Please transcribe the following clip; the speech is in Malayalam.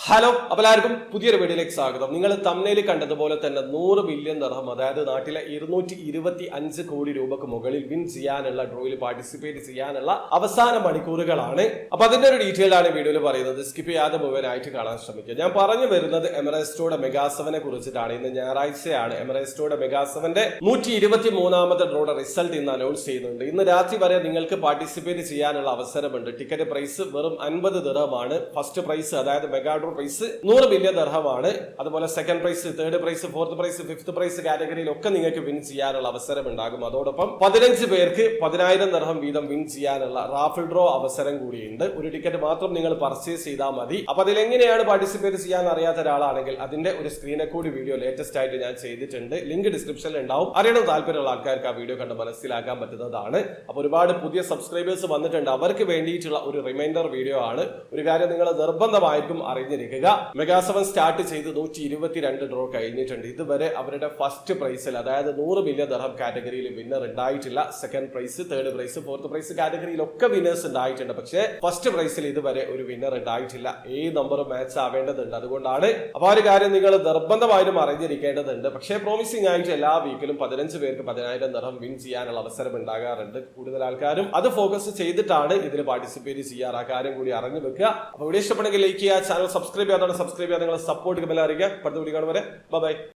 ഹലോ, അപ്പോൾ എല്ലാവർക്കും പുതിയൊരു വീഡിയോയിലേക്ക് സ്വാഗതം. നിങ്ങൾ തമ്മിൽ കണ്ടതുപോലെ തന്നെ 100 ബില്യൺ ദിർഹം, അതായത് നാട്ടിലെ 225 കോടി രൂപക്ക് മുകളിൽ വിൻ ചെയ്യാനുള്ള ഡ്രോയിൽ പാർട്ടിസിപ്പേറ്റ് ചെയ്യാനുള്ള അവസാന മണിക്കൂറുകളാണ്. അപ്പൊ അതിന്റെ ഒരു ഡീറ്റെയിൽ ആണ് വീഡിയോയിൽ പറയുന്നത്. സ്കിപ്പ് ചെയ്യാതെ മുഴുവനായിട്ട് കാണാൻ ശ്രമിക്കുക. ഞാൻ പറഞ്ഞു വരുന്നത് എമറേസ്റ്റോയുടെ മെഗാസെവനെ കുറിച്ചിട്ടാണ്. ഇന്ന് ഞായറാഴ്ചയാണ്. എമറേസ്റ്റോയുടെ മെഗാസെവന്റെ 123ാമത്തെ ഡ്രോയുടെ റിസൾട്ട് ഇന്ന് അനൗൺസ് ചെയ്യുന്നുണ്ട്. ഇന്ന് രാത്രി വരെ നിങ്ങൾക്ക് പാർട്ടിസിപ്പേറ്റ് ചെയ്യാനുള്ള അവസരമുണ്ട്. ടിക്കറ്റ് പ്രൈസ് വെറും 50 ദിർഹമാണ്. ഫസ്റ്റ് പ്രൈസ്, അതായത് മെഗാ പ്രൈസ് 100 ബില്യൺ ദിർഹമാണ്. അതുപോലെ second prize, third prize, fourth prize, fifth prize കാറ്റഗറിയിലൊക്കെ നിങ്ങൾക്ക് വിൻ ചെയ്യാനുള്ള അവസരം ഉണ്ടാകും. അതോടൊപ്പം 15 പേർക്ക് 10,000 ദിർഹം വീതം വിൻ ചെയ്യാനുള്ള റാഫിൾ ഡ്രോ അവസരം കൂടിയുണ്ട്. ഒരു ടിക്കറ്റ് മാത്രം നിങ്ങൾ പർച്ചേസ് ചെയ്താൽ മതി. അപ്പൊ അതിലെങ്ങനെയാണ് പാർട്ടിസിപ്പേറ്റ് ചെയ്യാൻ അറിയാത്ത ഒരാളാണെങ്കിൽ അതിന്റെ ഒരു സ്ക്രീനെ കൂടി വീഡിയോ ലേറ്റസ്റ്റ് ആയിട്ട് ഞാൻ ചെയ്തിട്ടുണ്ട്. ലിങ്ക് ഡിസ്ക്രിപ്ഷനിൽ ഉണ്ടാവും. അറിയണം താല്പര്യമുള്ള ആൾക്കാർക്ക് ആ വീഡിയോ കണ്ട് മനസ്സിലാക്കാൻ പറ്റുന്നതാണ്. അപ്പൊ ഒരുപാട് പുതിയ സബ്സ്ക്രൈബേഴ്സ് വന്നിട്ടുണ്ട്. അവർക്ക് വേണ്ടിയിട്ടുള്ള ഒരു റിമൈൻഡർ വീഡിയോ ആണ്. ഒരു കാര്യം നിങ്ങൾ നിർബന്ധമായിട്ടും അറിഞ്ഞിരിക്കുക. മെഗാസെവൻ സ്റ്റാർട്ട് ചെയ്ത് 122 ഡ്രോ കഴിഞ്ഞിട്ടുണ്ട്. ഇതുവരെ അവരുടെ ഫസ്റ്റ് പ്രൈസിൽ, അതായത് 100 ബില്യൺ ദിർഹം കാറ്റഗറിയിൽ വിന്നർ ഉണ്ടായിട്ടില്ല. Second prize, third prize, fourth prize കാറ്റഗറിയിലൊക്കെ വിന്നേഴ്സ് ഉണ്ടായിട്ടുണ്ട്. പക്ഷേ ഫസ്റ്റ് പ്രൈസിൽ ഇതുവരെ ഒരു വിന്നർ ഉണ്ടായിട്ടില്ല. ഏത് നമ്പർ മാച്ച് ആവേണ്ടതുണ്ട്. അതുകൊണ്ടാണ് അപ്പൊ ആ ഒരു കാര്യം നിങ്ങൾ നിർബന്ധമായിട്ടും അറിഞ്ഞിരിക്കേണ്ടതുണ്ട്. പക്ഷേ പ്രോമിസിംഗ് ആയിട്ട് എല്ലാ വീക്കിലും 15 പേർക്ക് 10,000 ദിർഹം വിൻ ചെയ്യാനുള്ള അവസരം ഉണ്ടാകാറുണ്ട്. കൂടുതൽ ആൾക്കാരും അത് ഫോക്കസ് ചെയ്തിട്ടാണ് ഇതിൽ പാർട്ടിസിപ്പേറ്റ് ചെയ്യാറ്. ആ കാര്യം കൂടി അറിഞ്ഞു വെക്കുക. അപ്പൊ വീഡിയോ ഇഷ്ടപ്പെടുമെങ്കിൽ ലൈക്ക് ചെയ്യുക, ചാനൽ സബ്സ്ക്രൈബ് ചെയ്യാതാണ് സബ്സ്ക്രൈബ് ചെയ്യാൻ, നിങ്ങൾ സപ്പോർട്ട് ബെൽ അറിയിക്കുക. അടുത്ത വീഡിയോ കാണും വരെ ബൈ.